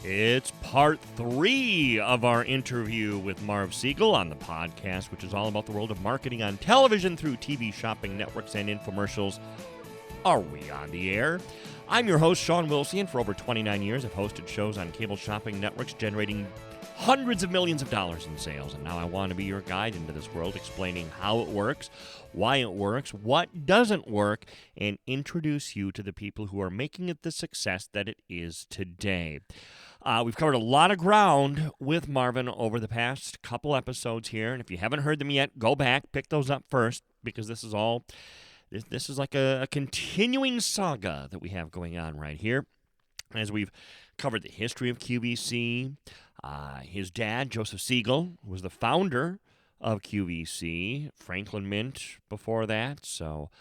It's part 3 of our interview with Marv Segel on the podcast, which is all about the world of marketing on television through TV shopping networks and infomercials. Are we on the air? I'm your host, Shawn Wilson. For over 29 years, I've hosted shows on cable shopping networks generating hundreds of millions of dollars in sales. And now I want to be your guide into this world, explaining how it works, why it works, what doesn't work, and introduce you to the people who are making it the success that it is today. We've covered a lot of ground with Marvin over the past couple episodes here, and if you haven't heard them yet, go back, pick those up first, because this is like a continuing saga that we have going on right here. As we've covered the history of QVC, his dad, Joseph Segel, was the founder of QVC, Franklin Mint before that, so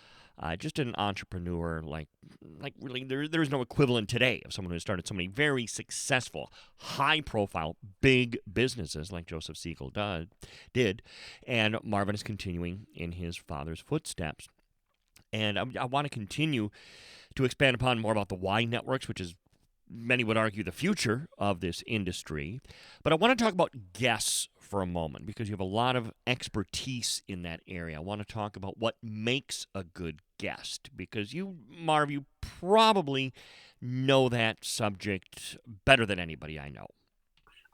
just an entrepreneur, like really, there's no equivalent today of someone who started so many very successful, high-profile, big businesses like Joseph Segel did, and Marvin is continuing in his father's footsteps. And I want to continue to expand upon more about the Y networks, which is, many would argue, the future of this industry. But I want to talk about guests for a moment, because you have a lot of expertise in that area. I want to talk about what makes a good guest, because you, Marv, you probably know that subject better than anybody I know.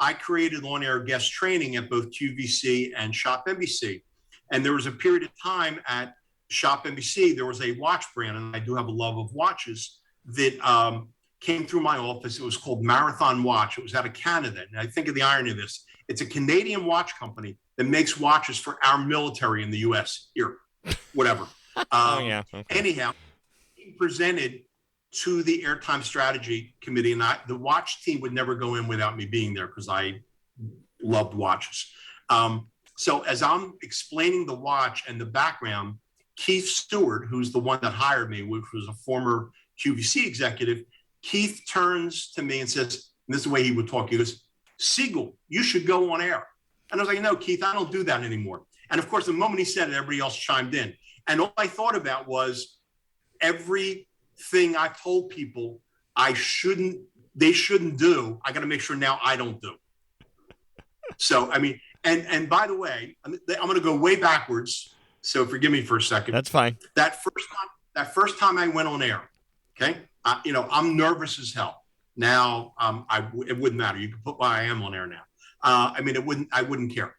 I created on-air guest training at both QVC and Shop NBC. And there was a period of time at Shop NBC, there was a watch brand, and I do have a love of watches, that came through my office. It was called Marathon Watch. It was out of Canada. And I think of the irony of this. It's a Canadian watch company that makes watches for our military in the U.S. Here, whatever. Okay. Anyhow, he presented to the Airtime Strategy Committee, and the watch team would never go in without me being there because I loved watches. So as I'm explaining the watch and the background, Keith Stewart, who's the one that hired me, which was a former QVC executive, Keith turns to me and says, and this is the way he would talk, he goes, "Segel, you should go on air." And I was like, "No, Keith, I don't do that anymore." And of course, the moment he said it, everybody else chimed in. And all I thought about was everything I told people they shouldn't do, I got to make sure now I don't do. So, I mean, and by the way, I'm going to go way backwards. So forgive me for a second. That's fine. That first time I went on air, okay, I'm nervous as hell. Now, it wouldn't matter. You can put why I am on air now. I wouldn't care.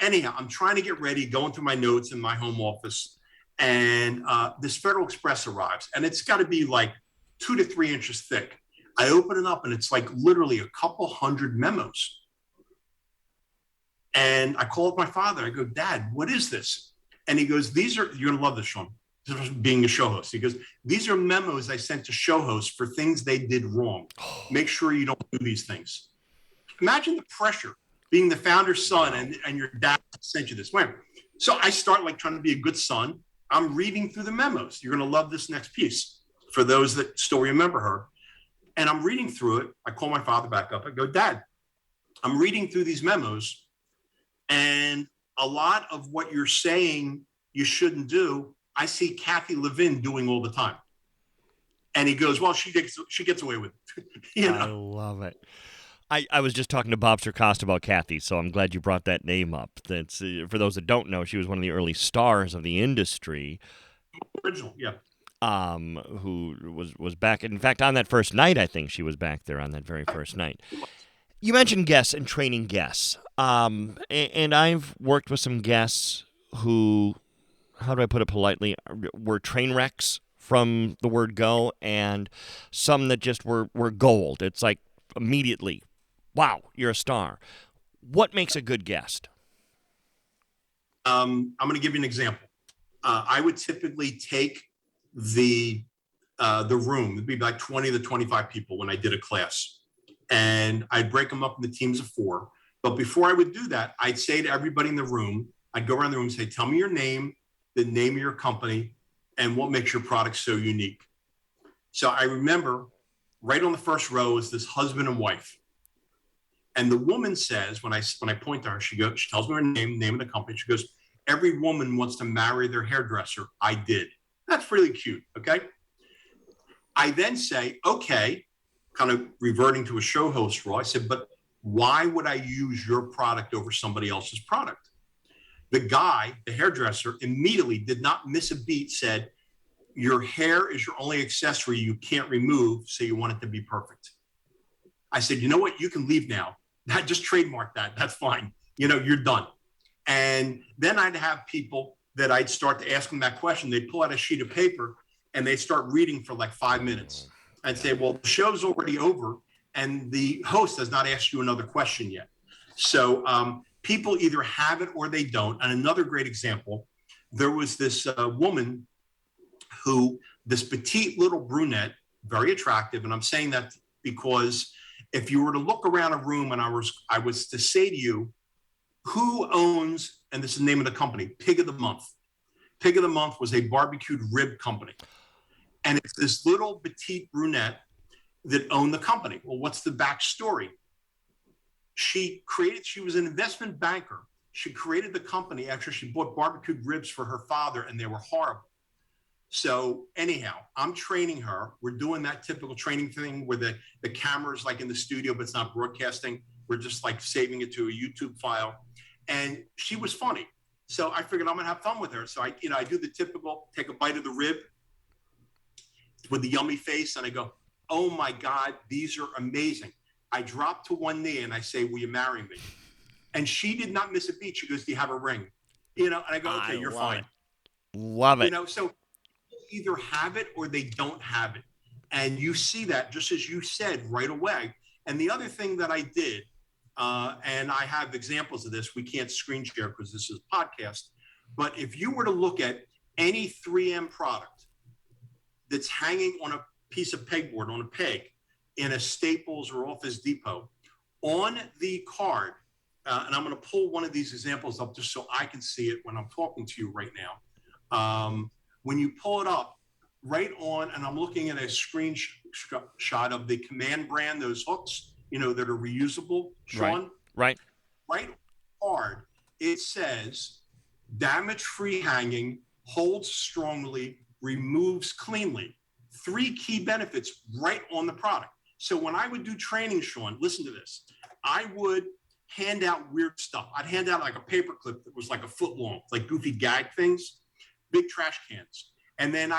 Anyhow, I'm trying to get ready, going through my notes in my home office, and this Federal Express arrives, and it's got to be like 2 to 3 inches thick. I open it up, and it's like literally a couple hundred memos. And I call up my father. I go, "Dad, what is this?" And he goes, you're going to love this, Shawn, being a show host. He goes, "These are memos I sent to show hosts for things they did wrong. Make sure you don't do these things." Imagine the pressure being the founder's son and your dad sent you this. So I start like trying to be a good son. I'm reading through the memos. You're going to love this next piece for those that still remember her. And I'm reading through it. I call my father back up. I go, "Dad, I'm reading through these memos, and a lot of what you're saying you shouldn't do, I see Kathy Levin doing all the time." And he goes, "Well, she gets away with it." I love it. I was just talking to Bob Circosta about Kathy, so I'm glad you brought that name up. That's for those that don't know, she was one of the early stars of the industry. Original, yeah. Who was back. In fact, on that first night, I think she was back there on that very first night. You mentioned guests and training guests. And I've worked with some guests who, how do I put it politely, were train wrecks from the word go, and some that just were gold. It's like immediately, wow, you're a star. What makes a good guest? I'm going to give you an example. I would typically take the room. It'd be like 20 to 25 people when I did a class. And I'd break them up into teams of 4. But before I would do that, I'd say to everybody in the room, I'd go around the room and say, "Tell me your name, the name of your company, and what makes your product so unique." So I remember right on the first row is this husband and wife. And the woman says, when I point to her, she tells me her name of the company. She goes, "Every woman wants to marry their hairdresser. I did." That's really cute. Okay. I then say, "Okay, kind of reverting to a show host role. I said, but why would I use your product over somebody else's product? The guy, the hairdresser, immediately did not miss a beat, said, your hair is your only accessory you can't remove, so you want it to be perfect. I said, you know what? You can leave now. Just trademark that. That's fine. You're done. And then I'd have people that I'd start to ask them that question. They'd pull out a sheet of paper and they'd start reading for like 5 minutes. I'd say, well, the show's already over and the host has not asked you another question yet. So people either have it or they don't. And another great example, there was this woman who, this petite little brunette, very attractive. And I'm saying that because if you were to look around a room and I was to say to you, who owns, and this is the name of the company, Pig of the Month. Pig of the Month was a barbecued rib company. And it's this little petite brunette that owned the company. Well, what's the backstory? She was an investment banker. She created the company after she bought barbecued ribs for her father, and they were horrible. So anyhow, I'm training her. We're doing that typical training thing where the camera's like in the studio, but it's not broadcasting. We're just like saving it to a YouTube file. And she was funny. So I figured I'm gonna have fun with her. So I do the typical, take a bite of the rib with the yummy face. And I go, oh my God, these are amazing. I drop to one knee and I say, will you marry me? And she did not miss a beat. She goes, do you have a ring? And I go, okay, you're fine. Love it. So either have it or they don't have it. And you see that, just as you said, right away. And the other thing that I did, and I have examples of this, we can't screen share because this is a podcast, but if you were to look at any 3M product that's hanging on a piece of pegboard, on a peg, in a Staples or Office Depot, on the card, and I'm going to pull one of these examples up just so I can see it when I'm talking to you right now. When you pull it up, right on, and I'm looking at a screenshot of the Command brand, those hooks, that are reusable, Shawn. Right. Right card, it says, damage-free hanging, holds strongly, removes cleanly. 3 key benefits right on the product. So when I would do training, Shawn, listen to this. I would hand out weird stuff. I'd hand out like a paper clip that was like a foot long, like goofy gag things, big trash cans. And then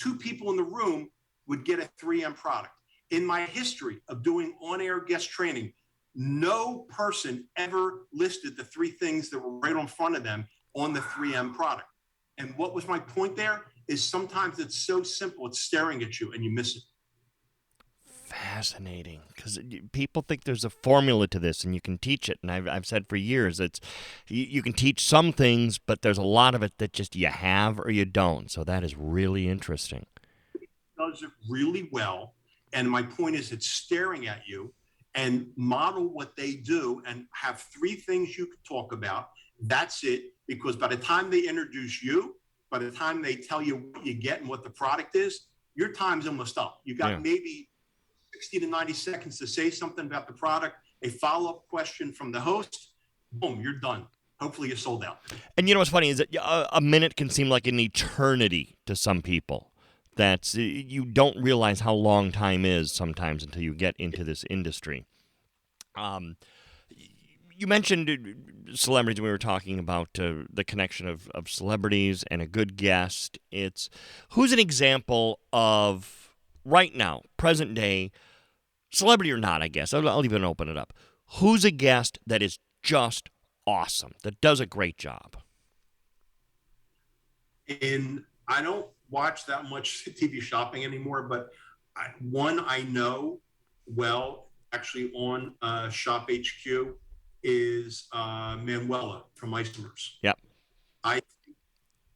2 people in the room would get a 3M product. In my history of doing on-air guest training, no person ever listed the 3 things that were right in front of them on the 3M product. And what was my point there is sometimes it's so simple, it's staring at you and you miss it. Fascinating, because people think there's a formula to this and you can teach it. And I've said for years, you can teach some things, but there's a lot of it that just you have or you don't. So that is really interesting. It does it really well. And my point is it's staring at you, and model what they do and have 3 things you can talk about. That's it. Because by the time they introduce you, by the time they tell you what you get and what the product is, your time's almost up. You got maybe 60 to 90 seconds to say something about the product, a follow-up question from the host, boom, you're done. Hopefully you're sold out. And what's funny is that a minute can seem like an eternity to some people. That you don't realize how long time is sometimes until you get into this industry. You mentioned celebrities. We were talking about the connection of celebrities and a good guest. Who's an example of right now, present day, celebrity or not, I guess. I'll even open it up. Who's a guest that is just awesome, that does a great job? I don't watch that much TV shopping anymore, but one I know well, actually on Shop HQ, is Manuela from Isomers. Yep.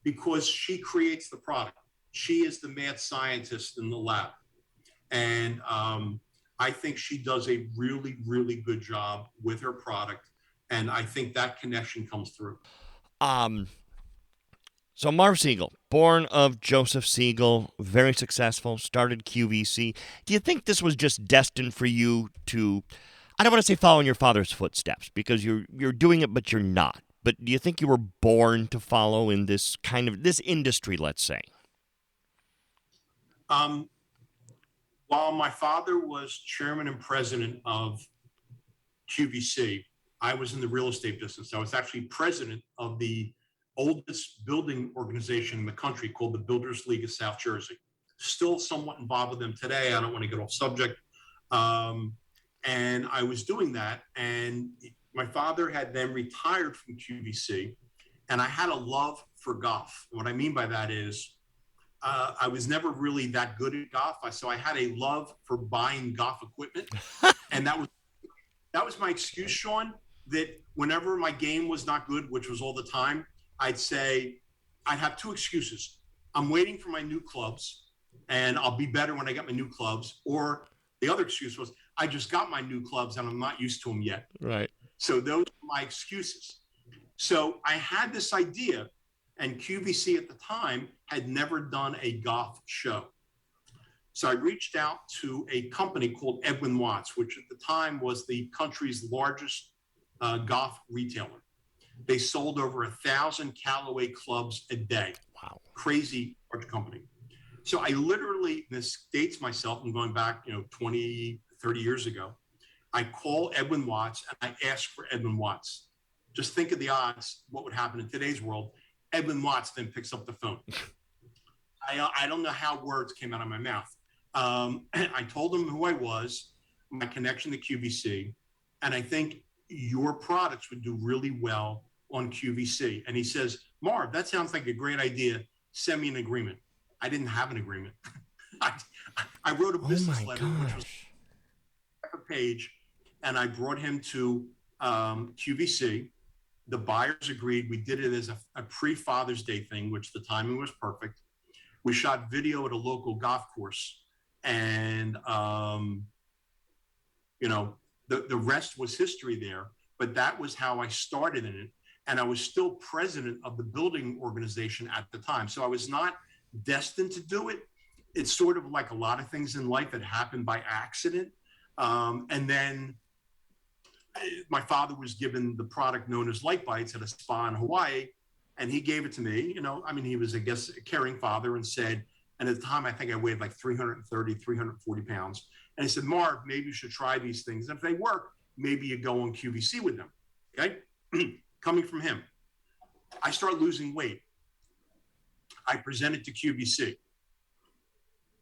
Because she creates the product. She is the mad scientist in the lab. And I think she does a really, really good job with her product. And I think that connection comes through. So Marv Segel, born of Joseph Segel, very successful, started QVC. Do you think this was just destined for you to, I don't want to say follow in your father's footsteps, because you're doing it, but you're not. But do you think you were born to follow in this kind of, this industry, let's say? Well, While my father was chairman and president of QVC, I was in the real estate business. I was actually president of the oldest building organization in the country called the Builders League of South Jersey. Still somewhat involved with them today. I don't want to get off subject. And I was doing that. And my father had then retired from QVC. And I had a love for golf. What I mean by that is I was never really that good at golf. So I had a love for buying golf equipment. And that was my excuse, Shawn, that whenever my game was not good, which was all the time, I'd have two excuses. I'm waiting for my new clubs and I'll be better when I get my new clubs. Or the other excuse was, I just got my new clubs and I'm not used to them yet. Right. So those are my excuses. So I had this idea, and QVC at the time had never done a golf show. So I reached out to a company called Edwin Watts, which at the time was the country's largest golf retailer. They sold over 1,000 Callaway clubs a day. Wow. Crazy large company. So I literally, this dates myself, I'm going back, 20, 30 years ago. I call Edwin Watts and I ask for Edwin Watts. Just think of the odds, what would happen in today's world. Edwin Watts then picks up the phone. I don't know how words came out of my mouth. I told him who I was, my connection to QVC, and I think your products would do really well on QVC. And he says, Marv, that sounds like a great idea. Send me an agreement. I didn't have an agreement. I wrote a business letter, which was a page, and I brought him to QVC. The buyers agreed. We did it as a pre-Father's Day thing, which the timing was perfect. We shot video at a local golf course, and the rest was history there. But that was how I started in it, and I was still president of the building organization at the time. So I was not destined to do it. It's sort of like a lot of things in life that happened by accident, and then my father was given the product known as Light Bites at a spa in Hawaii, and he gave it to me. He was, I guess, a caring father, and said, and at the time, I think I weighed like 330, 340 pounds. And he said, Marv, maybe you should try these things. And if they work, maybe you go on QVC with them. Okay. Coming from him, I start losing weight. I present it to QVC.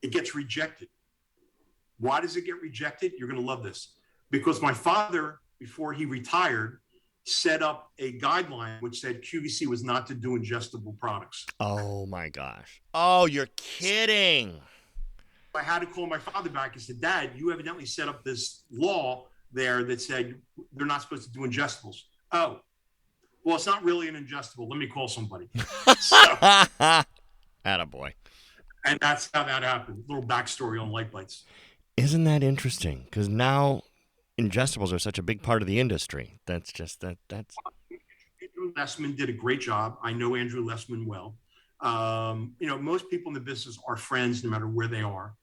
It gets rejected. Why does it get rejected? You're going to love this. Because my father, before he retired, set up a guideline which said QVC was not to do ingestible products. Oh, my gosh. Oh, you're kidding. I had to call my father back and said, Dad, you evidently set up this law there that said they're not supposed to do ingestibles. Oh, well, it's not really an ingestible. Let me call somebody. Attaboy. And that's how that happened. A little backstory on Light Bites. Isn't that interesting? Because now ingestibles are such a big part of the industry. That's Andrew Lessman did a great job. I know Andrew Lessman well. Most people in the business are friends no matter where they are.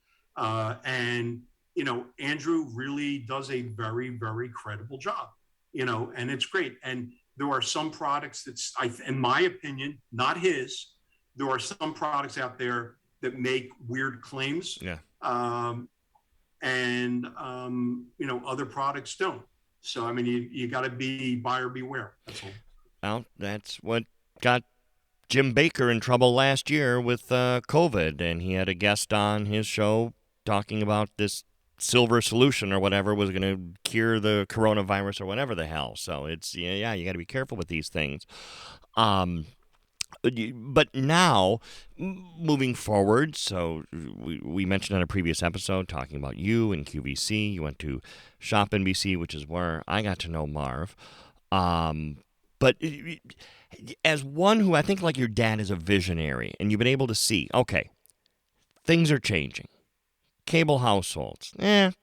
Andrew really does a very, very credible job, and it's great. And there are some products that's, in my opinion, not his, there are some products out there that make weird claims. Yeah. Other products don't. So, you got to be buyer beware. That's all. Well, that's what got Jim Baker in trouble last year with COVID, and he had a guest on his show talking about this silver solution or whatever was going to cure the coronavirus or whatever the hell. So it's, you got to be careful with these things. But now, moving forward, so we mentioned on a previous episode talking about you and QVC. You went to Shop NBC, which is where I got to know Marv. But as one who I think like your dad is a visionary, and you've been able to see, okay, things are changing. Cable households,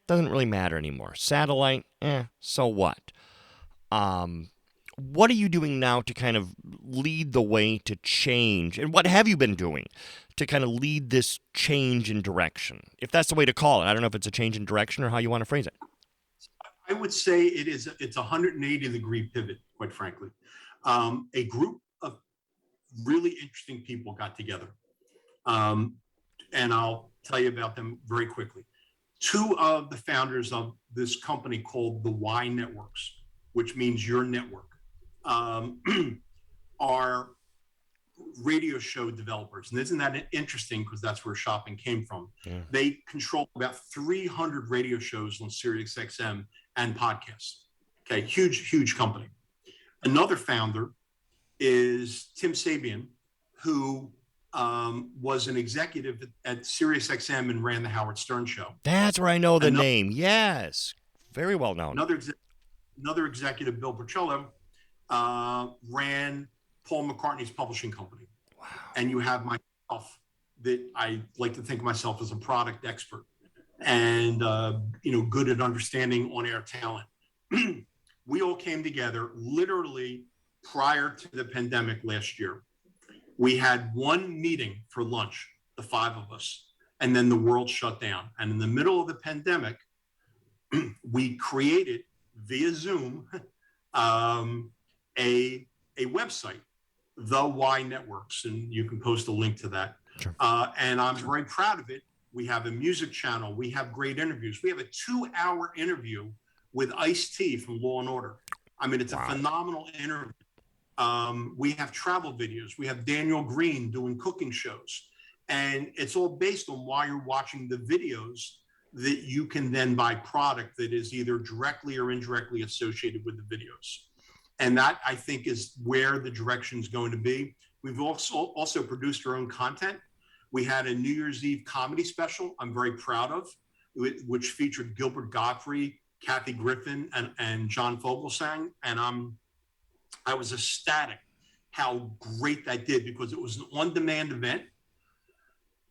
doesn't really matter anymore. Satellite, so what? What are you doing now to kind of lead the way to change? And what have you been doing to kind of lead this change in direction? If that's the way to call it. I don't know if it's a change in direction or how you want to phrase it. I would say it's a 180-degree pivot, quite frankly. A group of really interesting people got together. And I'll tell you about them very quickly. Two of the founders of this company called the Y Networks, which means your network, are radio show developers. And isn't that interesting? Because that's where shopping came from. Yeah. They control about 300 radio shows on Sirius XM and podcasts. Okay, huge company. Another founder is Tim Sabian, who was an executive at Sirius XM and ran the Howard Stern show. That's where I know the name. Yes, very well known. Another executive, Bill Porcello, ran Paul McCartney's publishing company. Wow. And you have myself, that I like to think of myself as a product expert and good at understanding on-air talent. We all came together literally prior to the pandemic last year. We had one meeting for lunch, the five of us, and then the world shut down. And in the middle of the pandemic, we created via Zoom a website, the Y Networks, and you can post a link to that. Sure. And I'm very proud of it. We have a music channel. We have great interviews. We have a 2-hour interview with Ice-T from Law and Order. I mean, it's a phenomenal interview. We have travel videos. We have Daniel Green doing cooking shows. And it's all based on why you're watching the videos that you can then buy product that is either directly or indirectly associated with the videos. And that, I think, is where the direction is going to be. We've also produced our own content. We had a New Year's Eve comedy special I'm very proud of, which featured Gilbert Gottfried, Kathy Griffin, and John Fogelsang. And I was ecstatic how great that did, because it was an on-demand event.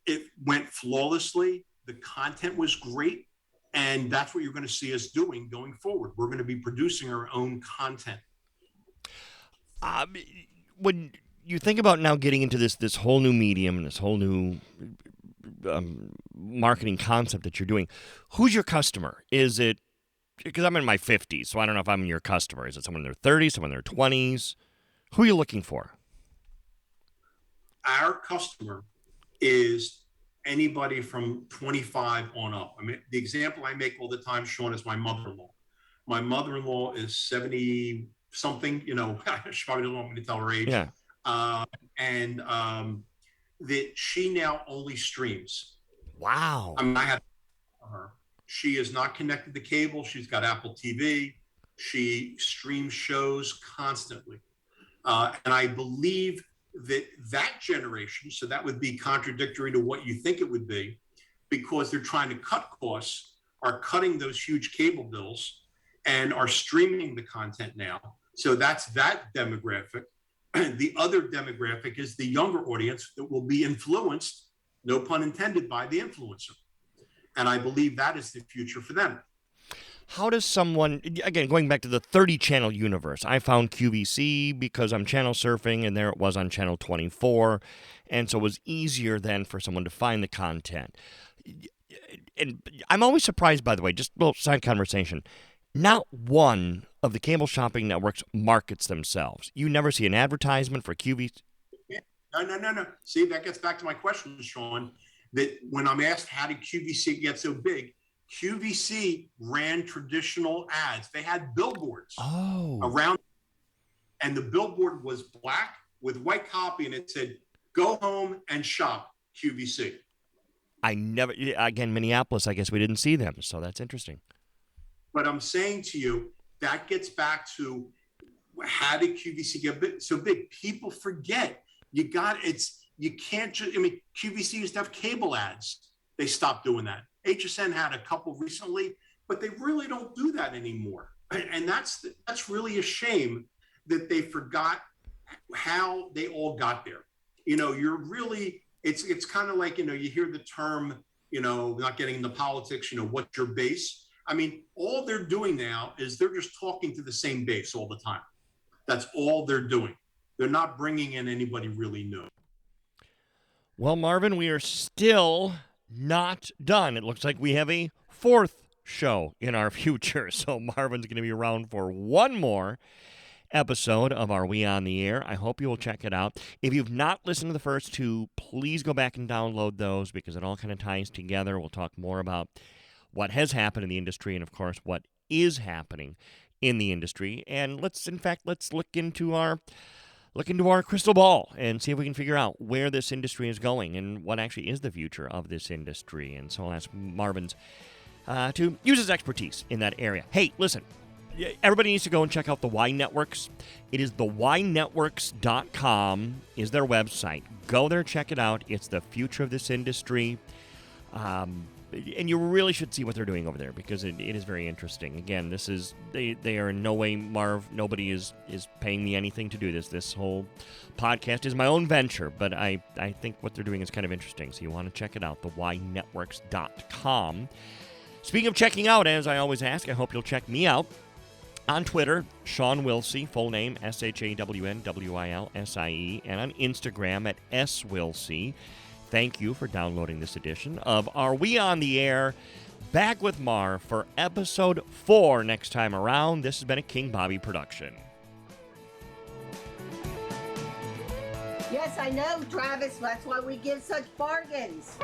It went flawlessly. The content was great. And that's what you're going to see us doing going forward. We're going to be producing our own content. When you think about now getting into this whole new medium and this whole new marketing concept that you're doing, who's your customer? Is it, because I'm in my 50s, so I don't know if I'm your customer. Is it someone in their 30s, someone in their 20s? Who are you looking for? Our customer is anybody from 25 on up. I mean, the example I make all the time, Shawn, is my mother-in-law. My mother-in-law is 70-something, she probably doesn't want me to tell her age. Yeah. That she now only streams. Wow. I mean, I have her. She is not connected to cable. She's got Apple TV. She streams shows constantly. And I believe that generation, so that would be contradictory to what you think it would be, because they're trying to cut costs, are cutting those huge cable bills and are streaming the content now. So that's that demographic. The other demographic is the younger audience that will be influenced, no pun intended, by the influencer. And I believe that is the future for them. How does someone, again, going back to the 30-channel universe, I found QVC because I'm channel surfing, and there it was on channel 24, and so it was easier then for someone to find the content. And I'm always surprised, by the way, just a little side conversation, not one of the cable shopping networks markets themselves. You never see an advertisement for QVC. No. See, that gets back to my question, Shawn, that when I'm asked how did QVC get so big, QVC ran traditional ads. They had billboards around, and the billboard was black with white copy, and it said, "Go home and shop QVC." Again, Minneapolis, I guess we didn't see them, so that's interesting. But I'm saying to you, that gets back to how did QVC get so big? People forget. You can't just, QVC used to have cable ads. They stopped doing that. HSN had a couple recently, but they really don't do that anymore. And that's really a shame that they forgot how they all got there. It's kind of like, you hear the term, not getting into politics, what's your base? I mean, all they're doing now is they're just talking to the same base all the time. That's all they're doing. They're not bringing in anybody really new. Well, Marvin, we are still not done. It looks like we have a fourth show in our future. So Marvin's going to be around for one more episode of our We On The Air. I hope you will check it out. If you've not listened to the first two, please go back and download those because it all kind of ties together. We'll talk more about what has happened in the industry and, of course, what is happening in the industry. And let's look into our crystal ball and see if we can figure out where this industry is going and what actually is the future of this industry. And so I'll ask Marvin to use his expertise in that area. Hey, listen, everybody needs to go and check out the Y Networks. It is thewynetworks.com is their website. Go there, check it out. It's the future of this industry. And you really should see what they're doing over there because it is very interesting. Again, this is they are in no way, Marv, nobody is paying me anything to do this. This whole podcast is my own venture, but I think what they're doing is kind of interesting. So you want to check it out, thewynetworks.com. Speaking of checking out, as I always ask, I hope you'll check me out on Twitter, Shawn Wilsie, full name ShawnWilsie, and on Instagram at swilsie. Thank you for downloading this edition of Are We on the Air? Back with Marv for episode 4 next time around. This has been a King Bobby production. Yes, I know, Travis. That's why we give such bargains.